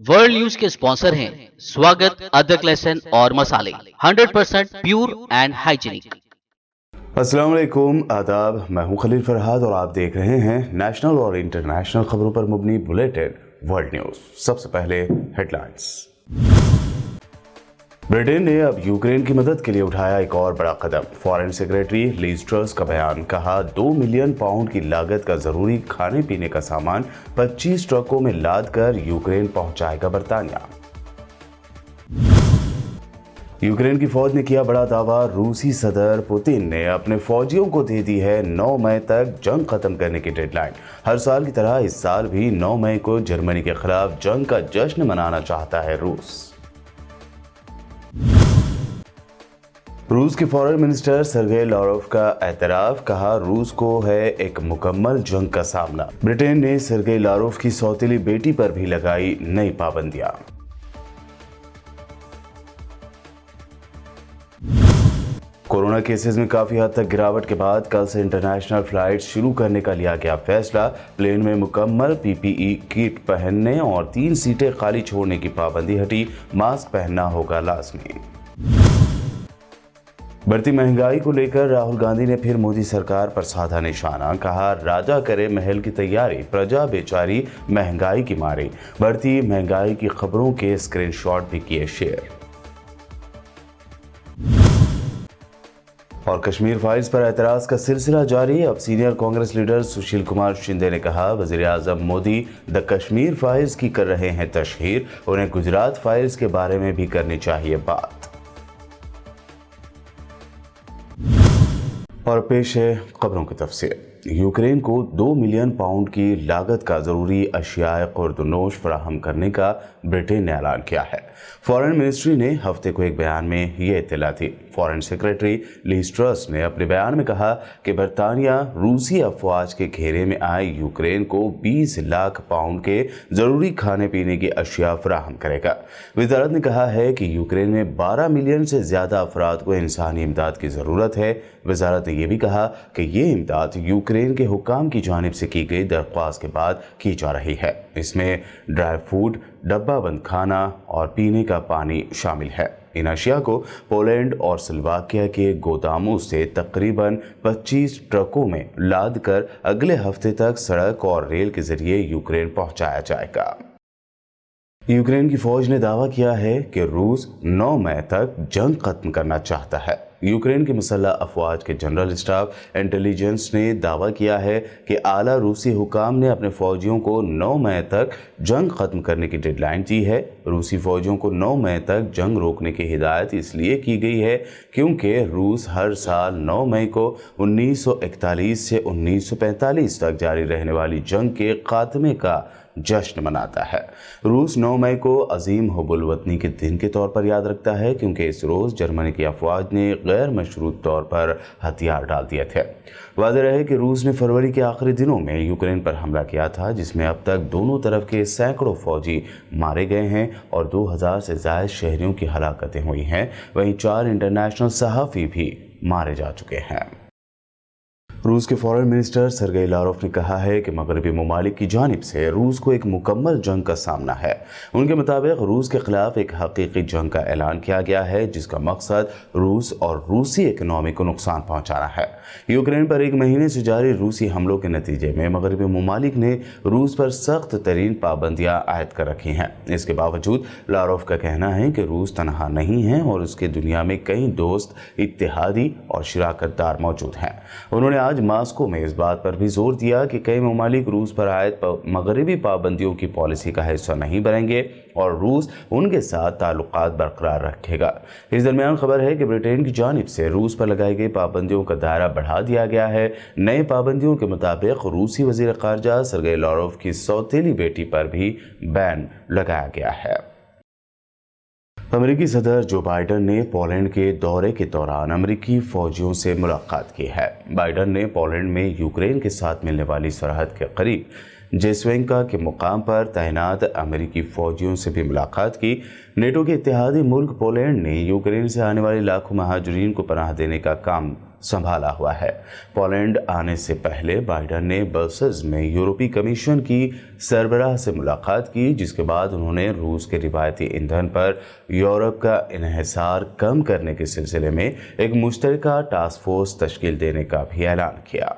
World news के sponsor हैं स्वागत, अदरक, लहसुन और मसाले 100% प्योर एंड हाइजीनिक। अस्सलाम वालेकुम, आदाब। मैं हूं खलील फरहाद और आप देख रहे हैं नेशनल और इंटरनेशनल खबरों पर मुबनी बुलेटिन वर्ल्ड न्यूज। सबसे पहले हेडलाइंस। ब्रिटेन ने अब यूक्रेन की मदद के लिए उठाया एक और बड़ा कदम। फॉरेन सेक्रेटरी लीज ट्रस का बयान, कहा 2 मिलियन पाउंड की लागत का जरूरी खाने पीने का सामान 25 ट्रकों में लाद कर यूक्रेन पहुंचाएगा बरतानिया। यूक्रेन की फौज ने किया बड़ा दावा, रूसी सदर पुतिन ने अपने फौजियों को दे दी है 9 मई तक जंग खत्म करने की डेडलाइन। हर साल की तरह इस साल भी 9 मई को जर्मनी के खिलाफ जंग का जश्न मनाना चाहता है रूस। रूस के फॉरेन मिनिस्टर सर्गेई लावरोव का एतराफ, कहा रूस को है एक मुकम्मल जंग का सामना। ब्रिटेन ने सर्गेई लावरोव की सौतेली बेटी पर भी लगाई नई पाबंदियां। कोरोना केसेस में काफी हद तक गिरावट के बाद कल से इंटरनेशनल फ्लाइट शुरू करने का लिया गया फैसला। प्लेन में मुकम्मल पीपीई किट पहनने और 3 सीटें खाली छोड़ने की पाबंदी हटी। मास्क पहनना होगा लाजमी। बढ़ती महंगाई को लेकर राहुल गांधी ने फिर मोदी सरकार पर साधा निशाना, कहा राजा करे महल की तैयारी, प्रजा बेचारी महंगाई की मारी। बढ़ती महंगाई की खबरों के स्क्रीनशॉट भी किए शेयर। और कश्मीर फाइल्स पर एतराज का सिलसिला जारी। अब सीनियर कांग्रेस लीडर सुशील कुमार शिंदे ने कहा वजीर आजम मोदी द कश्मीर फाइल्स की कर रहे हैं तशहीर, उन्हें गुजरात फाइल्स के बारे में भी करनी चाहिए बात। और पेश है खबरों की तफसील। यूक्रेन को 2 मिलियन पाउंड की लागत का जरूरी अशियाए खुर्दनोश फराहम करने का ब्रिटेन ने ऐलान किया है। फॉरेन मिनिस्ट्री ने हफ्ते को एक बयान में ये इत्तला दी। फॉरेन सेक्रेटरी लीज ट्रस ने अपने बयान में कहा कि बरतानिया रूसी अफवाज के घेरे में आए यूक्रेन को 20 लाख पाउंड के जरूरी खाने पीने की अशिया फराहम करेगा। वजारत ने कहा है कि यूक्रेन में 12 मिलियन से ज्यादा अफराद को इंसानी इमदाद की जरूरत है। वजारत ने यह भी कहा कि ये इमदाद यूक्रेन के हुक्काम की जानिब से की गई दरख्वास्त के बाद की जा रही है। इसमें ड्राई फूड, डब्बा बंद खाना और पीने का पानी शामिल है। इन अशिया को पोलैंड और स्लोवाकिया के गोदामों से तकरीबन 25 ट्रकों में लाद कर अगले हफ्ते तक सड़क और रेल के जरिए यूक्रेन पहुंचाया जाएगा। यूक्रेन की फौज ने दावा किया है कि रूस 9 मई तक जंग खत्म करना चाहता है। यूक्रेन की मुसल्ह अफवाज के जनरल स्टाफ इंटेलिजेंस ने दावा किया है कि आला रूसी हुकाम ने अपने फौजियों को 9 मई तक जंग खत्म करने की डेडलाइन दी है। रूसी फौजियों को 9 मई तक जंग रोकने की हिदायत इसलिए की गई है क्योंकि रूस हर साल 9 मई को 1941 से 1945 तक जारी रहने वाली जंग के खात्मे का जश्न मनाता है। रूस 9 मई को अजीम हुबुल वतनी के दिन के तौर पर याद रखता है क्योंकि इस रोज़ जर्मनी की अफवाज ने गैर मशरूत तौर पर हथियार डाल दिए थे। वाज़ेह रहे कि रूस ने फरवरी के आखिरी दिनों में यूक्रेन पर हमला किया था, जिसमें अब तक दोनों तरफ के सैकड़ों फौजी मारे गए हैं और 2000 से ज़ायद शहरियों की हलाकतें हुई हैं। वहीं 4 इंटरनेशनल सहाफ़ी भी मारे जा चुके हैं। रूस के फॉरेन मिनिस्टर सर्गेई लावरोव ने कहा है कि मगरबी ममालिक की जानिब से रूस को एक मुकम्मल जंग का सामना है। उनके मुताबिक रूस के खिलाफ एक हकीकी जंग का ऐलान किया गया है जिसका मकसद रूस और रूसी इकनॉमी को नुकसान पहुंचाना है। यूक्रेन पर एक महीने से जारी रूसी हमलों के नतीजे में मगरबी ममालिक ने रूस पर सख्त तरीन पाबंदियां आयद कर रखी हैं। इसके बावजूद लावरोव का कहना है कि रूस तनहा नहीं है और उसके दुनिया में कई दोस्त, इत्तेहादी और शिराकतदार मौजूद हैं। उन्होंने आज मास्को में इस बात पर भी जोर दिया कि कई ममालिक रूस पर आयद मगरबी पाबंदियों की पॉलिसी का हिस्सा नहीं बनेंगे और रूस उनके साथ ताल्लुकात बरकरार रखेगा। इस दरमियान खबर है कि ब्रिटेन की जानिब से रूस पर लगाई गई पाबंदियों का दायरा बढ़ा दिया गया है। नए पाबंदियों के मुताबिक रूसी वजीर खारजा सर्गेई लावरोव की सौतेली बेटी पर भी बैन लगाया गया है। अमेरिकी सदर जो बाइडन ने पोलैंड के दौरे के दौरान अमेरिकी फौजियों से मुलाकात की है। बाइडन ने पोलैंड में यूक्रेन के साथ मिलने वाली सरहद के करीब जेसवेंका के मुकाम पर तैनात अमेरिकी फौजियों से भी मुलाकात की। नेटो के इत्तेहादी मुल्क पोलैंड ने यूक्रेन से आने वाले लाखों महाजरीन को पनाह देने का काम संभाला हुआ है। पोलैंड आने से पहले बाइडन ने ब्रसेल्स में यूरोपीय कमीशन की सरबराह से मुलाकात की, जिसके बाद उन्होंने रूस के रिवायती ईंधन पर यूरोप का इन्हिसार कम करने के सिलसिले में एक मुश्तरका टास्क फोर्स तश्कील देने का भी ऐलान किया।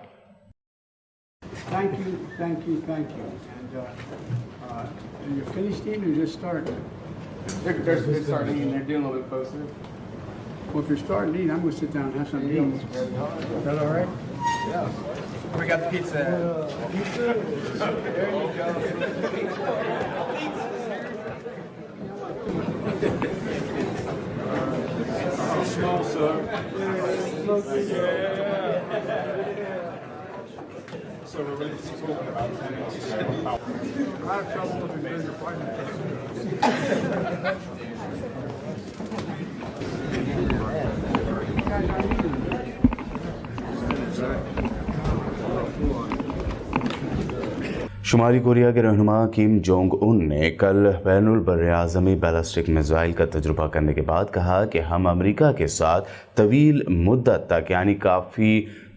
Thank you. And you're finished eating or just starting? They're starting and they're doing a little bit closer. Well, if you're starting to eat, I'm going to sit down and have something to eat. Is that all right? Yeah. We got the pizza. There you go. Small, sir. So we're really talking about I have trouble with the bigger fighting. शुमाली Korea के रहनुमा Kim Jong Un ने कल बैनुल बर्राज़मी ballistic missile का तजुर्बा करने के बाद कहा कि हम अमेरिका के साथ तवील मुद्दत तक यानी काफ़ी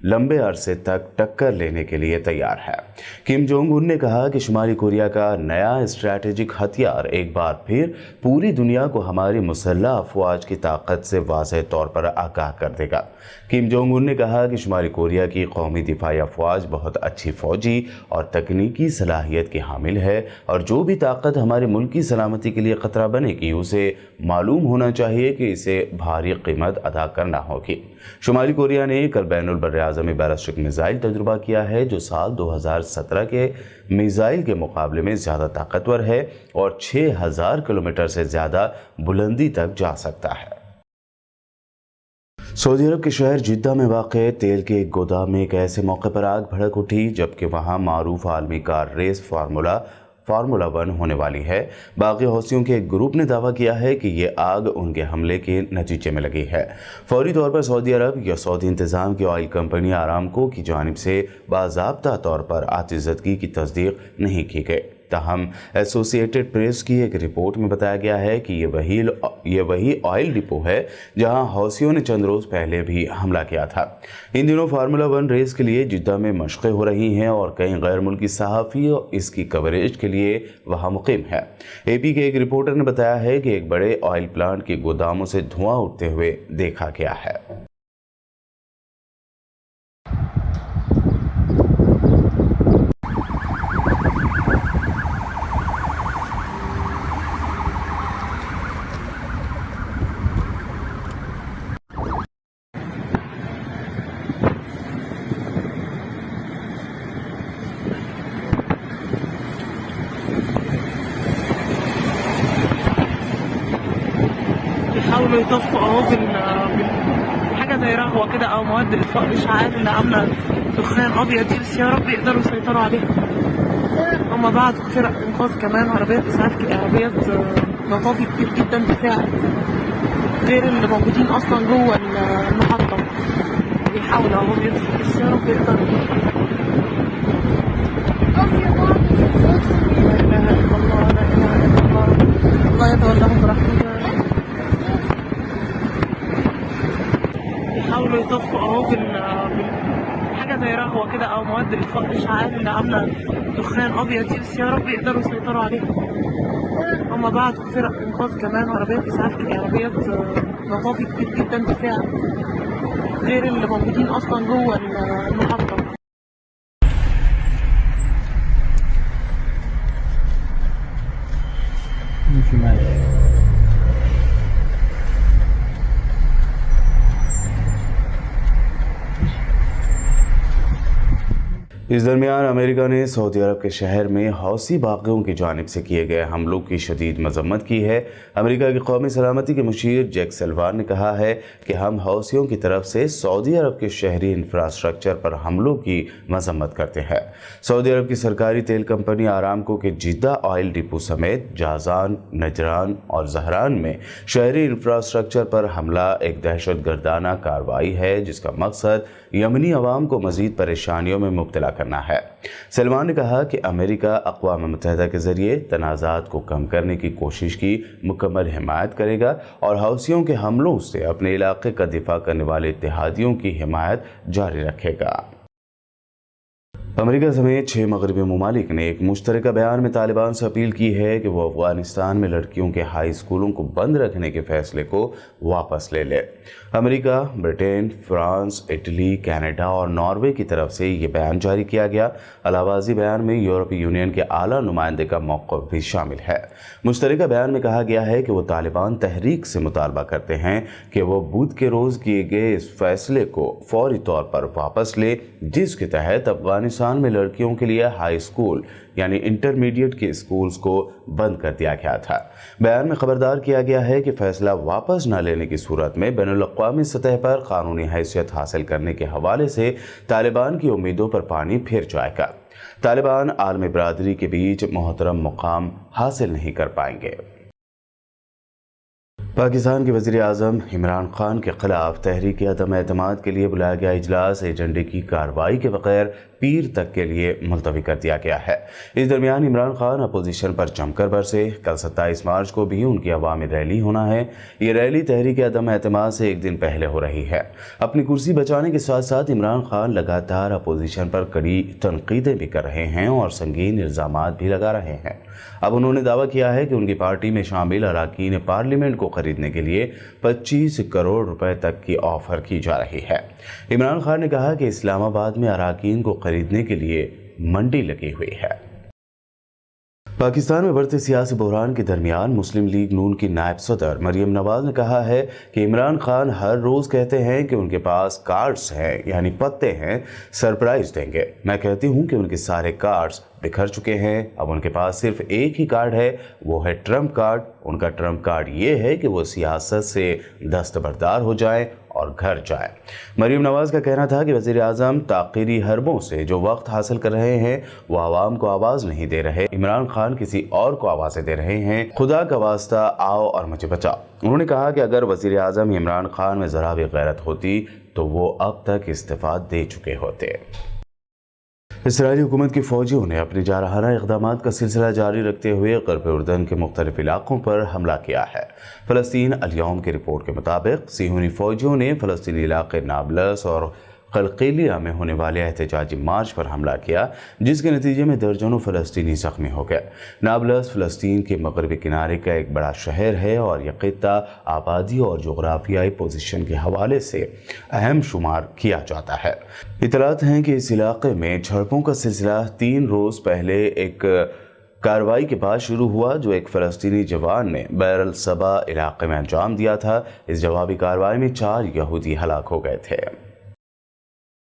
लंबे अरसे तक टक्कर लेने के लिए तैयार है। किम जोंग उन ने कहा कि शुमाली कोरिया का नया स्ट्रैटेजिक हथियार एक बार फिर पूरी दुनिया को हमारी मुसल्लह अफवाज की ताकत से वाज़ेह तौर पर आगाह कर देगा। किम जोंग उन ने कहा कि शुमाली कोरिया की कौमी दिफाई अफवाज बहुत अच्छी फौजी और तकनीकी सलाहियत की हामिल है और जो भी ताकत हमारे मुल्क की सलामती के लिए ख़तरा बनेगी उसे मालूम होना चाहिए कि इसे भारी कीमत अदा करना होगी। शुमाली कोरिया ने कल बैनुल बर्राज़मी बैलिस्टिक मिसाइल तजुर्बा किया है जो साल 2017 के मिसाइल के मुकाबले में ज़्यादा ताकतवर है और 6000 किलोमीटर से ज़्यादा बुलंदी तक जा सकता है। सऊदी अरब के शहर जिद्दा में वाक़े तेल के एक गोदाम में एक ऐसे मौके पर आग भड़क उठी जबकि वहां मारूफ आलमी कार रेस फार्मूला 1 होने वाली है। बाकी हौसियों के एक ग्रुप ने दावा किया है कि ये आग उनके हमले के नतीजे में लगी है। फौरी तौर पर सऊदी अरब या सऊदी इंतज़ाम की ऑयल कंपनी आरामको की जानिब से बाज़ाब्ता तौर पर आतिशज़दगी की तस्दीक नहीं की गई। ताहम एसोसिएटेड प्रेस की एक रिपोर्ट में बताया गया है कि ये वही ऑयल डिपो है जहां हौसियों ने चंद रोज़ पहले भी हमला किया था। इन दिनों फार्मूला 1 रेस के लिए जिद्दा में मशक़ें हो रही हैं और कई गैर मुल्की सहाफ़ी इसकी कवरेज के लिए वहां मुक़ीम है। AP के एक रिपोर्टर ने बताया है कि एक बड़े ऑयल प्लांट के गोदामों से धुआं उठते हुए देखा गया है। يحاولوا يطفوا اهو بحاجه زي رهوه كده او مواد اطفاء اشعاعات اللي عامله دخان ابيض دي، بس يا رب يقدروا يسيطروا عليها. هم بعتوا فرق انقاذ كمان، عربيات اسعاف، عربيات مطافي كتير جدا بتساعد غير اللي موجودين اصلا جوه المحطه. بيحاولوا اهو يطفوا، بس يا رب يقدروا. لا اله الا الله، لا اله الا الله، الله يتولاهم برحمته. يحاولوا يطفوا اهو بحاجه زي رهوه كده او مواد اطفاء اشعاعات اللي عامله دخان ابيض دي، بس يا رب يقدروا يسيطروا عليها. هم بعتوا فرق انقاذ كمان، عربيات اسعاف، عربيات مطافي كتير جدا بتساعد غير اللي موجودين اصلا جوه المحطه. इस दरमियान अमेरिका ने सऊदी अरब के शहर में हौसी बागियों की जानिब से किए गए हमलों की शदीद मजम्मत की है। अमेरिका की कौमी सलामती के मुशीर जैक सल्वान ने कहा है कि हम हौसियों की तरफ से सऊदी अरब के शहरी इंफ्रास्ट्रक्चर पर हमलों की मजम्मत करते हैं। सऊदी अरब की सरकारी तेल कंपनी आरामको के जिद्दा ऑयल डिपो समेत जाजान, नजरान और जहरान में शहरी इंफ्रास्ट्रक्चर पर हमला एक दहशत गर्दाना कार्रवाई है जिसका मकसद यमनी अवाम को मजीद परेशानियों में मुब्तला करना है। सलमान ने कहा कि अमेरिका अक़वाम मुत्तहिदा के ज़रिए तनाज़ात को कम करने की कोशिश की मुकम्मल हिमायत करेगा और हौसियों के हमलों से अपने इलाके का दिफा करने वाले इत्तेहादियों की हिमायत जारी रखेगा। अमेरिका समेत 6 मगरबी ममालिक ने एक मुश्तरका बयान में तालिबान से अपील की है कि वो अफगानिस्तान में लड़कियों के हाई स्कूलों को बंद रखने के फैसले को वापस ले ले। America, Britain, France, Italy, Canada और नॉर्वे की तरफ से ये बयान जारी किया गया। अलावाजी बयान में यूरोपीय यूनियन के आला नुमाइंदे का मौक़िफ़ भी शामिल है। मुश्तरका बयान में कहा गया है कि वो तालिबान तहरीक से मुतालबा करते हैं कि वो बुध के रोज़ किए गए इस फैसले को फौरी तौर पर वापस ले, जिसके तहत अफगानिस्तान में लड़कियों के लिए हाई स्कूल यानी इंटरमीडिएट के स्कूल्स को बंद कर दिया गया था। बयान में खबरदार किया गया है कि फैसला वापस न लेने की सूरत में बैनुल-अक़वामी सतह पर कानूनी हैसियत हासिल करने के हवाले से तालिबान की उम्मीदों पर पानी फिर जाएगा। तालिबान आलमी बरादरी के बीच मोहतरम मुकाम हासिल नहीं कर पाएंगे। पाकिस्तान के वज़ीर आज़म इमरान खान के खिलाफ तहरीक अदम एतमाद के लिए बुलाया गया इजलास एजेंडे की कार्रवाई के बगैर पीर तक के लिए मुलतवी कर दिया गया है। इस दरमियान इमरान खान अपोजिशन पर जमकर बरसे। कल 27 मार्च को भी उनकी अवामी रैली होना है। ये रैली तहरीक अदम एतमाद से एक दिन पहले हो रही है। अपनी कुर्सी बचाने के साथ साथ इमरान खान लगातार अपोजिशन पर कड़ी तनकीदें भी कर रहे हैं और संगीन इल्ज़ामात भी लगा रहे हैं। अब उन्होंने दावा किया है कि उनकी पार्टी में शामिल अरकान पार्लियामेंट को खरीदने के लिए 25 करोड़ रुपए तक की ऑफर की जा रही है। इमरान खान ने कहा कि इस्लामाबाद में अरकान को खरीदने के लिए मंडी लगी हुई है। पाकिस्तान में बढ़ते सियासी बहरान के दरमियान मुस्लिम लीग नून की नायब सदर मरियम नवाज ने कहा है कि इमरान खान हर रोज़ कहते हैं कि उनके पास कार्ड्स हैं यानी पत्ते हैं, सरप्राइज देंगे। मैं कहती हूं कि उनके सारे कार्ड्स बिखर चुके हैं। अब उनके पास सिर्फ एक ही कार्ड है, वो है ट्रम्प कार्ड। उनका ट्रम्प कार्ड ये है कि वो सियासत से दस्तबरदार हो जाएं और घर जाएं। मरियम नवाज का कहना था कि वज़ीर आज़म ताक़ीरी हरबों से जो वक्त हासिल कर रहे हैं वो आवाम को आवाज़ नहीं दे रहे, इमरान खान किसी और को आवाज़ें दे रहे हैं। खुदा का वास्ता आओ और मुझे बचाओ। उन्होंने कहा कि अगर वज़ीर आज़म इमरान खान में ज़रा भी गैरत होती तो वो अब तक इस्तीफ़ा दे चुके होते। इसराइली हुकूमत की फ़ौजियों ने अपने जारहाना इक़दामात का सिलसिला जारी रखते हुए ग़र्ब उर्दन के मुख्तलिफ़ इलाक़ों पर हमला किया है। फ़लस्तीन अल-यौम की रिपोर्ट के मुताबिक सिहोनी फ़ौजियों ने फ़लस्तीनी इलाक़े नाबलस और कलक़ीलिया में होने वाले एहतजाजी मार्च पर हमला किया, जिसके नतीजे में दर्जनों फ़लस्तीनी ज़ख्मी हो गए। नाबलस फ़लस्तीन के मगरबी किनारे का एक बड़ा शहर है और यह ख़ित्ता आबादी और जोग्राफियाई पोजीशन के हवाले से अहम शुमार किया जाता है। इतलात हैं कि इस इलाक़े में झड़पों का सिलसिला 3 रोज़ पहले एक कार्रवाई के बाद शुरू हुआ, जो एक फ़लस्तीनी जवान ने बैर अल सबा इलाक़े में अंजाम दिया था। इस जवाबी कार्रवाई में 4 यहूदी हलाक हो गए थे।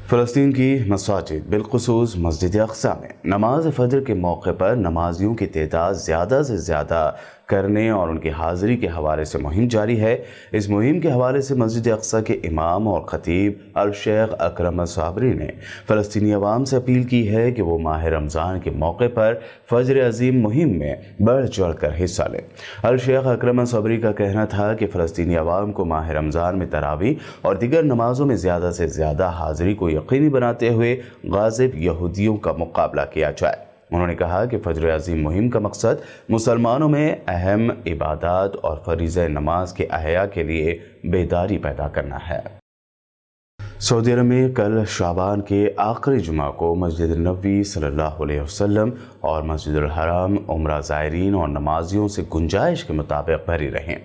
फ़लस्तीन की मसाजिद बिलखुसूस मस्जिद अक़सा में नमाज फ़जर के मौके पर नमाजियों की तादाद ज़्यादा से ज़्यादा करने और उनकी हाज़िरी के हवाले से मुहिम जारी है। इस मुहिम के हवाले से मस्जिद अक़सा के इमाम और ख़तीब अल-शेख अकरम साबरी ने फ़लस्तीनी अवाम से अपील की है कि वो माह रमज़ान के मौके पर फ़जर अज़ीम मुहिम में बढ़ चढ़ कर हिस्सा लें। अल-शेख अकरम साबरी का कहना था कि फ़लस्तीनी अवाम को माह रमज़ान में तरावी और दीगर नमाज़ों में ज़्यादा से ज़्यादा हाज़िरी को यकीनी बनाते हुए गाज़िब यहूदियों का मुकाबला किया जाए। उन्होंने कहा कि फ़जर अज़ीम मुहिम का मकसद मुसलमानों में अहम इबादत और फ़रीज़ नमाज के अहया के लिए बेदारी पैदा करना है। सऊदी अरब में कल शाबान के आखिरी जुमा को मस्जिद नबवी सल्लल्लाहु अलैहि वसल्लम और मस्जिदुल हराम उम्रा ज़ायरीन और नमाजियों से गुंजाइश के मुताबिक भरी रहें।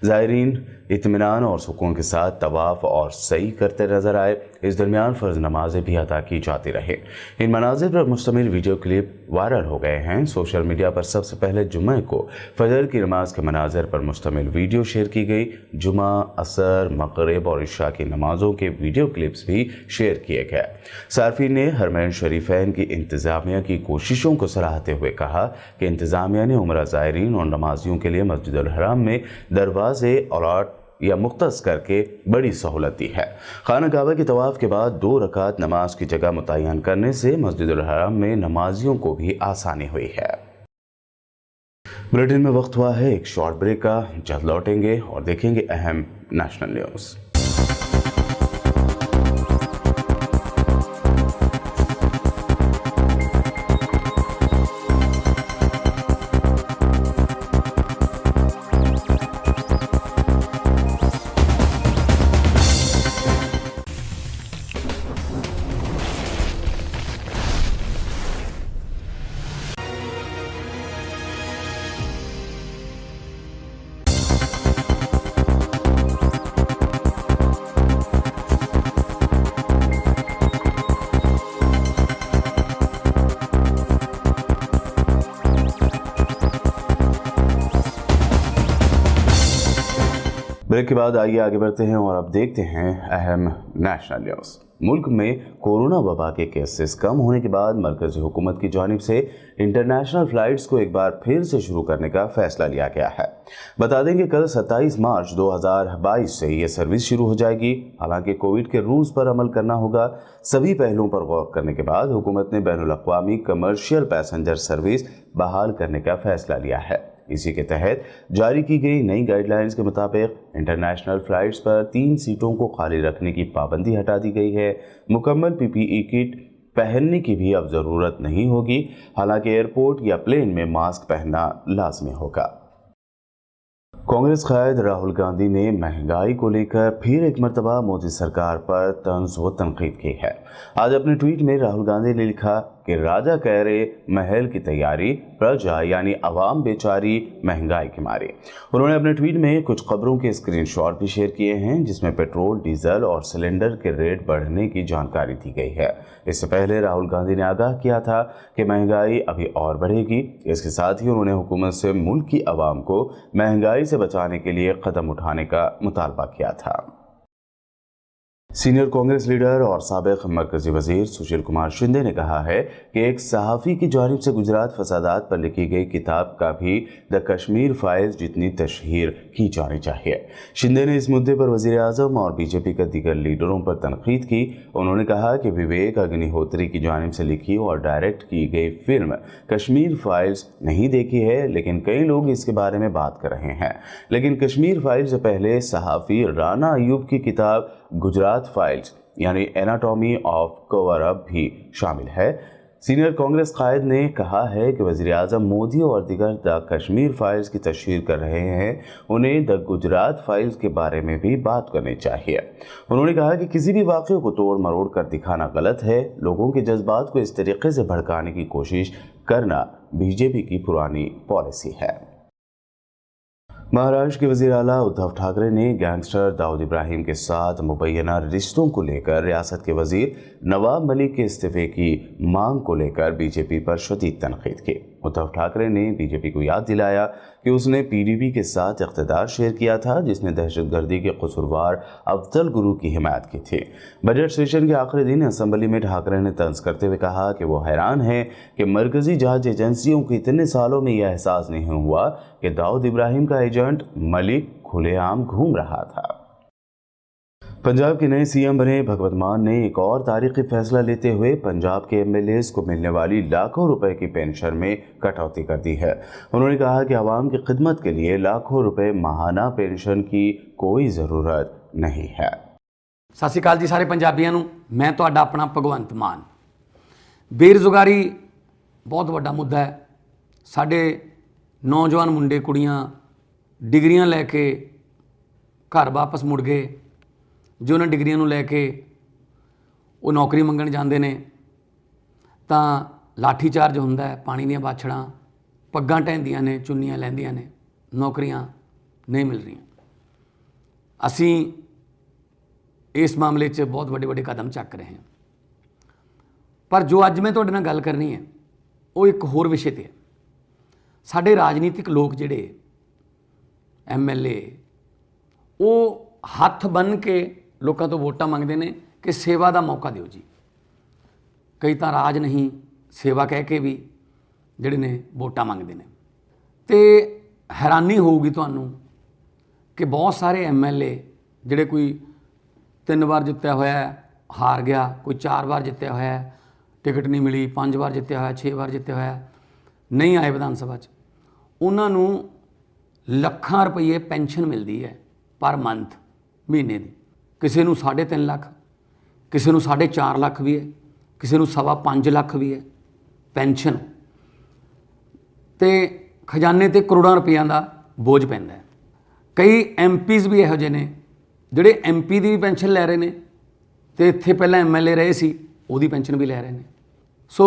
ज़ायरीन इत्मीनान और सुकून के साथ तवाफ़ और सई करते नजर आए। इस दरमियान फ़र्ज़ नमाज़ें भी अदा की जाती रही। इन मनाज़िर पर मुश्तमिल वीडियो क्लिप वायरल हो गए हैं। सोशल मीडिया पर सबसे पहले जुम्मे को फ़जर की नमाज के मनाज़िर पर मुश्तमिल वीडियो शेयर की गई। जुमा, असर, मग़रिब और इशा की नमाज़ों के वीडियो क्लिप्स भी शेयर किए गए। सार्फिन ने हरमैन शरीफैन की इंतज़ामिया की कोशिशों को सराहते हुए कहा कि इंतज़ामिया ने उम्रा ज़ायरीन और नमाजियों के लिए मस्जिदुल हराम में दरवाज़े अलॉट या मुख्तस करके बड़ी सहूलत दी है। खाना काबा के तवाफ़ के बाद 2 रकात नमाज की जगह मुतय्यन करने से मस्जिदुल हराम में नमाजियों को भी आसानी हुई है। बुलेटिन में वक्त हुआ है एक शॉर्ट ब्रेक का। जल्द लौटेंगे और देखेंगे अहम नेशनल न्यूज़। ब्रेक के बाद आइए आगे बढ़ते हैं और अब देखते हैं अहम नेशनल न्यूज़। मुल्क में कोरोना वबा के केसेस कम होने के बाद मरकज़ी हुकूमत की जानिब से इंटरनेशनल फ़्लाइट्स को एक बार फिर से शुरू करने का फ़ैसला लिया गया है। बता दें कि कल 27 मार्च 2022 से ये सर्विस शुरू हो जाएगी। हालांकि कोविड के रूल्स पर अमल करना होगा। सभी पहलुओं पर गौर करने के बाद हुकूमत ने बैनुल-अक़वामी कमर्शियल पैसेंजर सर्विस बहाल करने का फ़ैसला लिया है। इसी के तहत जारी की गई नई गाइडलाइंस के मुताबिक इंटरनेशनल फ़्लाइट्स पर 3 सीटों को खाली रखने की पाबंदी हटा दी गई है। मुकम्मल PPE किट पहनने की भी अब ज़रूरत नहीं होगी। हालांकि एयरपोर्ट या प्लेन में मास्क पहनना लाजमी होगा। कांग्रेस कायद राहुल गांधी ने महंगाई को लेकर फिर एक मरतबा मोदी सरकार पर तंज व तनकीद की है। आज अपने ट्वीट में राहुल गांधी ने लिखा कि राजा कह रहे महल की तैयारी, प्रजा यानी अवाम बेचारी महंगाई के मारे। उन्होंने अपने ट्वीट में कुछ खबरों के स्क्रीनशॉट भी शेयर किए हैं जिसमें पेट्रोल, डीजल और सिलेंडर के रेट बढ़ने की जानकारी दी गई है। इससे पहले राहुल गांधी ने आगाह किया था कि महंगाई अभी और बढ़ेगी। इसके साथ ही उन्होंने हुकूमत से मुल्क की अवाम को महंगाई से बचाने के लिए कदम उठाने का मुतालबा किया था। सीनियर कांग्रेस लीडर और साबिक मरकजी वजीर सुशील कुमार शिंदे ने कहा है कि एक सहाफ़ी की जानिब से गुजरात फसादात पर लिखी गई किताब का भी द कश्मीर फाइल्स जितनी तशहीर की जानी चाहिए। शिंदे ने इस मुद्दे पर वजीर आज़म और बीजेपी के दीगर लीडरों पर तनकीद की। उन्होंने कहा कि विवेक अग्निहोत्री की जानिब से लिखी और डायरेक्ट की गई फिल्म कश्मीर फाइल्स नहीं देखी है, लेकिन कई लोग इसके बारे में बात कर रहे हैं। लेकिन कश्मीर फाइल्स से पहले सहाफ़ी राना अयूब की किताब गुजरात फाइल्स यानी एनाटॉमी ऑफ कवर अप भी शामिल है। सीनियर कांग्रेस कायद ने कहा है कि वज़ीर आज़म मोदी और दीगर द कश्मीर फाइल्स की तशहीर कर रहे हैं, उन्हें द गुजरात फाइल्स के बारे में भी बात करनी चाहिए। उन्होंने कहा कि किसी भी वाक़े को तोड़ मरोड़ कर दिखाना गलत है। लोगों के जज्बात को इस तरीके से भड़काने की कोशिश करना बीजेपी की पुरानी पॉलिसी है। महाराष्ट्र के वज़ीर आला उद्धव ठाकरे ने गैंगस्टर दाऊद इब्राहिम के साथ मुबैना रिश्तों को लेकर रियासत के वज़ीर नवाब मलिक के इस्तीफे की मांग को लेकर बीजेपी पर शदीद तनकीद की। उद्धव ठाकरे ने बीजेपी को याद दिलाया कि उसने PDP के साथ इक़्तिदार शेयर किया था जिसने दहशतगर्दी के कसूरवार अफजल गुरू की हिमायत की थी। बजट सेशन के आखिरी दिन असेंबली में ठाकरे ने तंज करते हुए कहा कि वो हैरान है कि मरकज़ी जांच एजेंसियों को इतने सालों में यह एहसास नहीं हुआ कि दाऊद इब्राहिम का एजेंट मलिक खुलेआम घूम रहा था। पंजाब के नए CM बने भगवत मान ने एक और तारीखी फैसला लेते हुए पंजाब के MLAs को मिलने वाली लाखों रुपए की पेंशन में कटौती कर दी है। उन्होंने कहा कि आवाम की खिदमत के लिए लाखों रुपए माहाना पेंशन की कोई ज़रूरत नहीं है। सत श्री अकाल जी सारे पंजाबियों नूं, मैं तुहाडा अपना भगवंत मान। बेरोज़गारी बहुत वड्डा मुद्दा है। साडे नौजवान मुंडे कुड़ियां डिग्रियां लैके घर वापस मुड़ गए, जो उन्होंने डिग्रियां नूं लैके वो नौकरी मंगण जांदे ने तां लाठी चार्ज हुंदा है, पानी दीयां बाछड़ां पग्गां ढैंदियां ने, चुन्नियां लैंदियां ने, नौकरियां नहीं मिल रही। असीं इस मामले 'च बहुत वड्डे वड्डे कदम चक रहे हैं, पर जो अज मैं तुहाडे नाल गल करनी है वो एक होर विषय ते है। साडे राजनीतिक लोग जिहड़े MLA वो हत्थ बन के लोगों तो वोटां मंगते हैं कि सेवा का मौका दिओ जी। कई तो राज नहीं सेवा कह के भी जिहड़े ने वोटां मंगते हैं। तो हैरानी होगी तुहानूं कि बहुत सारे MLA जिहड़े कोई 3 बार जितया होया हार गया, कोई 4 बार जितया होया टिकट नहीं मिली, 5 बार जितया होया, 6 बार जितया होया नहीं आए विधान सभा 'च, उन्होंने ਲੱਖਾਂ रुपये पेंशन मिलती है पर मंथ महीने की। किसी को 3.5 लाख, किसी को 4.5 लाख भी है, किसी को 5.25 लाख भी है पेंशन। तो खजाने ते करोड़ों रुपयों का बोझ पैंदा है। कई MPs भी इहो जिहे ने जिहड़े MP की भी पेंशन लै रहे हैं, तो इत्थे पहलां MLA रहे सी उहदी पेंशन भी लै रहे हैं। सो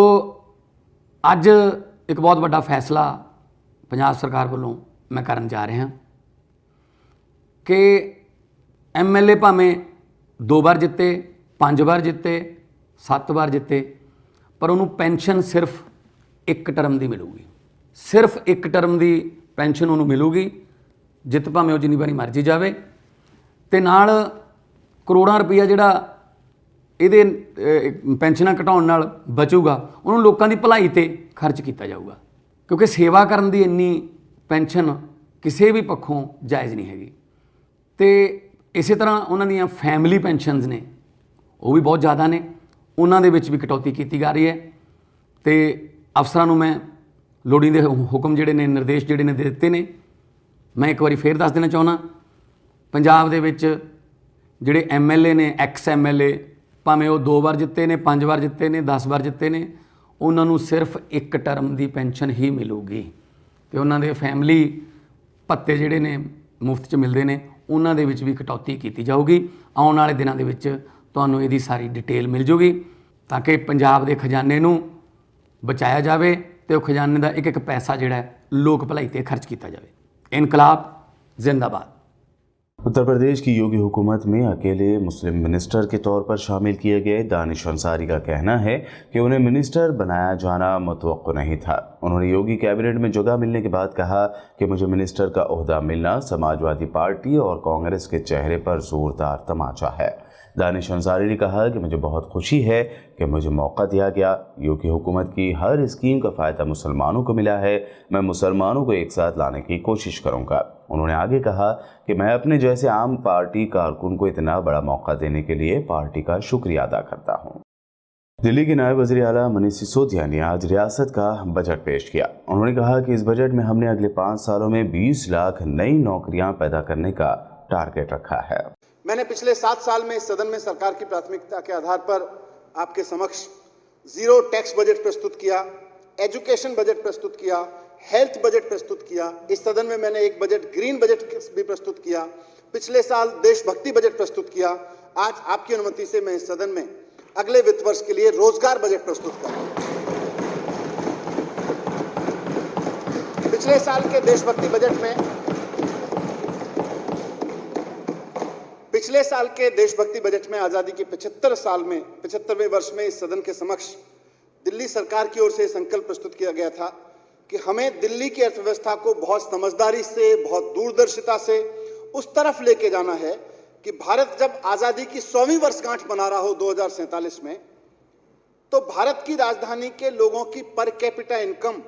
अज एक बहुत बड़ा फैसला पंजाब सरकार वालों मैं करन जा रहा कि MLA भावें 2 बार जिते, 5 बार जिते, 7 बार जिते, पर उन्होंने पेंशन सिर्फ 1 टर्म की मिलूगी। सिर्फ 1 टर्म की पेंशन उन्होंने मिलूगी, जित भावें वो जिन्नी बारी मर्जी जाए। ਤੇ ਨਾਲ ਕਰੋੜਾਂ ਰੁਪਈਆ ਜਿਹੜਾ ਇਹਦੇ ਪੈਨਸ਼ਨਾਂ ਘਟਾਉਣ ਨਾਲ ਬਚੂਗਾ ਉਹਨੂੰ ਲੋਕਾਂ ਦੀ ਭਲਾਈ ਤੇ ਖਰਚ ਕੀਤਾ ਜਾਊਗਾ, ਕਿਉਂਕਿ ਸੇਵਾ ਕਰਨ ਦੀ ਇੰਨੀ ਪੈਨਸ਼ਨ ਕਿਸੇ ਵੀ ਪੱਖੋਂ ਜਾਇਜ਼ ਨਹੀਂ ਹੈਗੀ। ਤੇ ਇਸੇ ਤਰ੍ਹਾਂ ਉਹਨਾਂ ਦੀਆਂ ਫੈਮਿਲੀ ਪੈਨਸ਼ਨਸ ਨੇ ਉਹ ਵੀ ਬਹੁਤ ਜ਼ਿਆਦਾ ਨੇ, ਉਹਨਾਂ ਦੇ ਵਿੱਚ ਵੀ ਕਟੌਤੀ ਕੀਤੀ ਜਾ ਰਹੀ ਹੈ। ਤੇ ਅਫਸਰਾਂ ਨੂੰ ਮੈਂ ਲੋੜੀਂਦੇ ਹੁਕਮ ਜਿਹੜੇ ਨੇ, ਨਿਰਦੇਸ਼ ਜਿਹੜੇ ਨੇ ਦੇ ਦਿੱਤੇ ਨੇ। ਮੈਂ ਇੱਕ ਵਾਰੀ ਫੇਰ ਦੱਸ ਦੇਣਾ ਚਾਹੁੰਦਾ, ਪੰਜਾਬ ਦੇ ਵਿੱਚ ਜਿਹੜੇ MLA ਨੇ, ਐਕਸ MLA, ਭਾਵੇਂ ਉਹ 2 ਵਾਰ ਜਿੱਤੇ ਨੇ, 5 ਵਾਰ ਜਿੱਤੇ ਨੇ, 10 ਵਾਰ ਜਿੱਤੇ ਨੇ, ਉਹਨਾਂ ਨੂੰ ਸਿਰਫ 1 ਟਰਮ ਦੀ ਪੈਨਸ਼ਨ ਹੀ ਮਿਲੂਗੀ ਤੇ ਉਹਨਾਂ ਦੇ ਫੈਮਿਲੀ ਭੱਤੇ ਜਿਹੜੇ ਨੇ ਮੁਫਤ 'ਚ ਮਿਲਦੇ ਨੇ ਉਹਨਾਂ ਦੇ ਵਿੱਚ ਵੀ ਕਟੌਤੀ ਕੀਤੀ ਜਾਊਗੀ। ਆਉਣ ਵਾਲੇ ਦਿਨਾਂ ਦੇ ਵਿੱਚ ਤੁਹਾਨੂੰ ਇਹਦੀ ਸਾਰੀ ਡਿਟੇਲ ਮਿਲ ਜੂਗੀ ਤਾਂ ਕਿ ਪੰਜਾਬ ਦੇ ਖਜ਼ਾਨੇ ਨੂੰ ਬਚਾਇਆ ਜਾਵੇ ਤੇ ਉਹ ਖਜ਼ਾਨੇ ਦਾ ਇੱਕ ਇੱਕ ਪੈਸਾ ਜਿਹੜਾ ਲੋਕ ਭਲਾਈ ਤੇ ਖਰਚ ਕੀਤਾ जाए। इनकलाब जिंदाबाद। उत्तर प्रदेश की योगी हुकूमत में अकेले मुस्लिम मिनिस्टर के तौर पर शामिल किए गए दानिश अंसारी का कहना है कि उन्हें मिनिस्टर बनाया जाना मुतवक्को नहीं था। उन्होंने योगी कैबिनेट में जगह मिलने के बाद कहा कि मुझे मिनिस्टर का ओहदा मिलना समाजवादी पार्टी और कांग्रेस के चेहरे पर जोरदार तमाचा है। दानिश अंसारी ने कहा कि मुझे बहुत खुशी है कि मुझे मौका दिया गया। योगी हुकूमत की हर स्कीम का फ़ायदा मुसलमानों को मिला है। मैं मुसलमानों को एक साथ लाने की कोशिश करूँगा। उन्होंने आगे कहा कि मैं अपने जैसे आम पार्टी कारकुन को इतना बड़ा मौका देने के लिए पार्टी का शुक्रिया अदा करता हूँ। दिल्ली के नायब वज़ीर आला मनीष सिसोदिया ने आज रियासत का बजट पेश किया। उन्होंने कहा कि इस बजट में हमने अगले 5 सालों में 20 लाख नई नौकरियां पैदा करने का टारगेट रखा है। मैंने पिछले 7 साल में इस सदन में सरकार की प्राथमिकता के आधार पर आपके समक्ष जीरो टैक्स बजट प्रस्तुत किया, एजुकेशन बजट प्रस्तुत किया, हेल्थ बजट प्रस्तुत किया। इस सदन में मैंने एक बजट ग्रीन बजट भी प्रस्तुत किया। पिछले साल देशभक्ति बजट प्रस्तुत किया। आज आपकी अनुमति से मैं इस सदन में अगले वित्त वर्ष के लिए रोजगार बजट प्रस्तुत कर रहा हूं। पिछले साल के देशभक्ति बजट में आज़ादी के 75वें वर्ष में इस सदन के समक्ष दिल्ली सरकार की ओर से संकल्प प्रस्तुत किया गया था कि हमें दिल्ली की अर्थव्यवस्था को बहुत समझदारी से, बहुत दूरदर्शिता से उस तरफ लेके जाना है कि भारत जब आज़ादी की 100वीं वर्षगांठ मना रहा हो 2047 में, तो भारत की राजधानी के लोगों की पर कैपिटा इनकम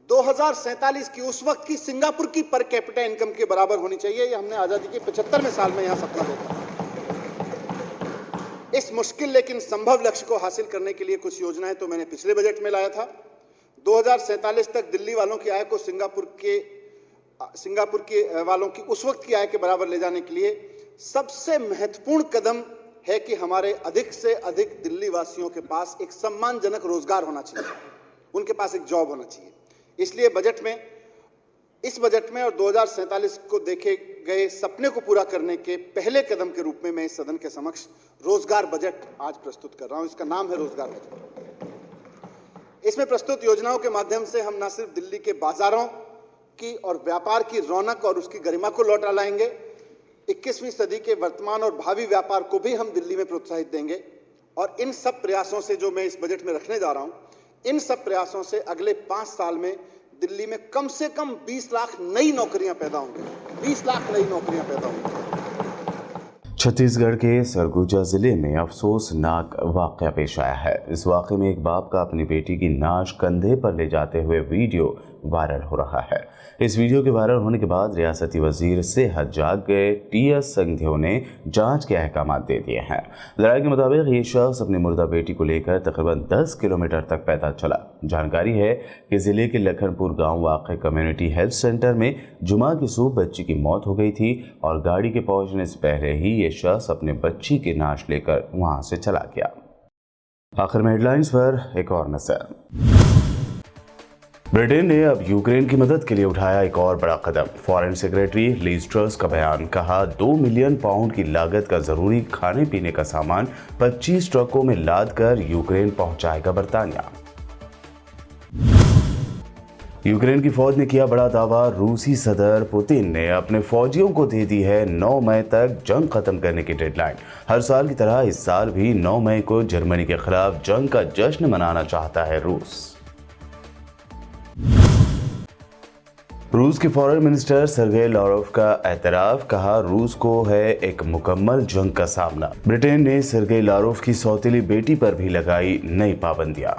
2047 की उस वक्त की सिंगापुर की पर कैपिटा इनकम के बराबर होनी चाहिए। ये हमने आज़ादी के 75वें साल में यहाँ सपना देखा। इस मुश्किल लेकिन संभव लक्ष्य को हासिल करने के लिए कुछ योजनाएं तो मैंने पिछले बजट में लाया था। 2047 तक दिल्ली वालों की आय को सिंगापुर के वालों की उस वक्त की आय के बराबर ले जाने के लिए सबसे महत्वपूर्ण कदम है कि हमारे अधिक से अधिक दिल्ली वासियों के पास एक सम्मानजनक रोजगार होना चाहिए, उनके पास एक जॉब होना चाहिए। इसलिए इस बजट में और 2047 को देखे गए सपने को पूरा करने के पहले कदम के रूप में मैं इस सदन के समक्ष रोजगार बजट आज प्रस्तुत कर रहा हूं। इसका नाम है रोजगार बजट। इसमें प्रस्तुत योजनाओं के माध्यम से हम न सिर्फ दिल्ली के बाजारों की और व्यापार की रौनक और उसकी गरिमा को लौटा लाएंगे, 21वीं सदी के वर्तमान और भावी व्यापार को भी हम दिल्ली में प्रोत्साहित देंगे। और इन सब प्रयासों से जो मैं इस बजट में रखने जा रहा हूं, इन सब प्रयासों से अगले 5 साल में दिल्ली में कम से कम 20 लाख नई नौकरियां पैदा होंगी। 20 लाख नई नौकरियां पैदा होंगी। छत्तीसगढ़ के सरगुजा जिले में अफसोसनाक वाकया पेश आया है। इस वाकये में एक बाप का अपनी बेटी की नाश कंधे पर ले जाते हुए वीडियो वायरल हो रहा है। इस वीडियो के वायरल होने के बाद रियासती वजीर सेहत जाग गए टी.एस. संघियों ने जांच के अहकाम दे दिए हैं। जराये के मुताबिक ये शख्स अपनी मुर्दा बेटी को लेकर तकरीबन 10 किलोमीटर तक पैदल चला। जानकारी है कि जिले के लखनपुर गांव वाक़ कम्युनिटी हेल्थ सेंटर में जुमा की सुबह बच्ची की मौत हो गई थी और गाड़ी के पहुंचने से पहले ही ये शख्स अपने बच्ची की नाश लेकर वहां से चला गया। आखिर में हेडलाइंस पर एक और नजर। ब्रिटेन ने अब यूक्रेन की मदद के लिए उठाया एक और बड़ा कदम। फॉरेन सेक्रेटरी लीज ट्रस का बयान, कहा 2 मिलियन पाउंड की लागत का जरूरी खाने पीने का सामान 25 ट्रकों में लाद कर यूक्रेन पहुंचाएगा बर्तानिया। यूक्रेन की फौज ने किया बड़ा दावा, रूसी सदर पुतिन ने अपने फौजियों को दे दी है 9 मई तक जंग खत्म करने की डेडलाइन। हर साल की तरह इस साल भी 9 मई को जर्मनी के खिलाफ जंग का जश्न मनाना चाहता है रूस। रूस के फॉरेन मिनिस्टर सर्गेई लावरोव का एतराफ़, कहा रूस को है एक मुकम्मल जंग का सामना। ब्रिटेन ने सर्गेई लावरोव की सौतेली बेटी पर भी लगाई नई पाबंदियां।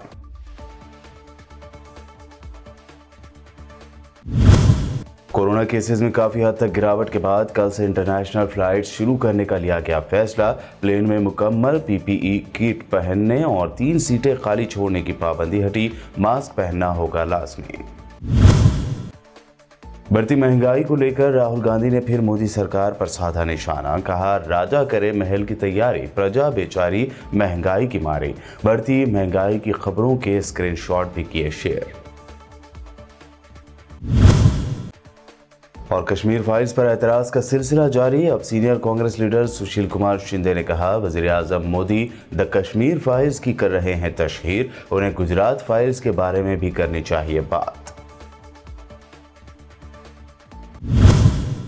कोरोना केसेस में काफी हद तक गिरावट के बाद कल से इंटरनेशनल फ्लाइट शुरू करने का लिया गया फैसला। प्लेन में मुकम्मल पीपीई किट पहनने और 3 सीटें खाली छोड़ने की पाबंदी हटी। मास्क पहनना होगा लाजमी। बढ़ती महंगाई को लेकर राहुल गांधी ने फिर मोदी सरकार पर साधा निशाना। कहा राजा करे महल की तैयारी, प्रजा बेचारी महंगाई की मारी। बढ़ती महंगाई की खबरों के स्क्रीनशॉट भी किए शेयर। और कश्मीर फाइल्स पर एतराज का सिलसिला जारी। अब सीनियर कांग्रेस लीडर सुशील कुमार शिंदे ने कहा वजीर आजम मोदी द कश्मीर फाइल्स की कर रहे हैं तशहीर, उन्हें गुजरात फाइल्स के बारे में भी करनी चाहिए बात।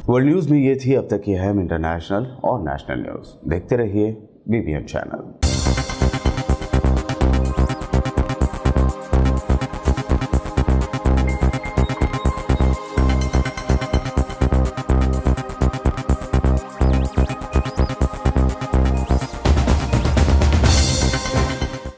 वर्ल्ड न्यूज में ये थी अब तक की अहम इंटरनेशनल और नेशनल न्यूज। देखते रहिए BBN चैनल।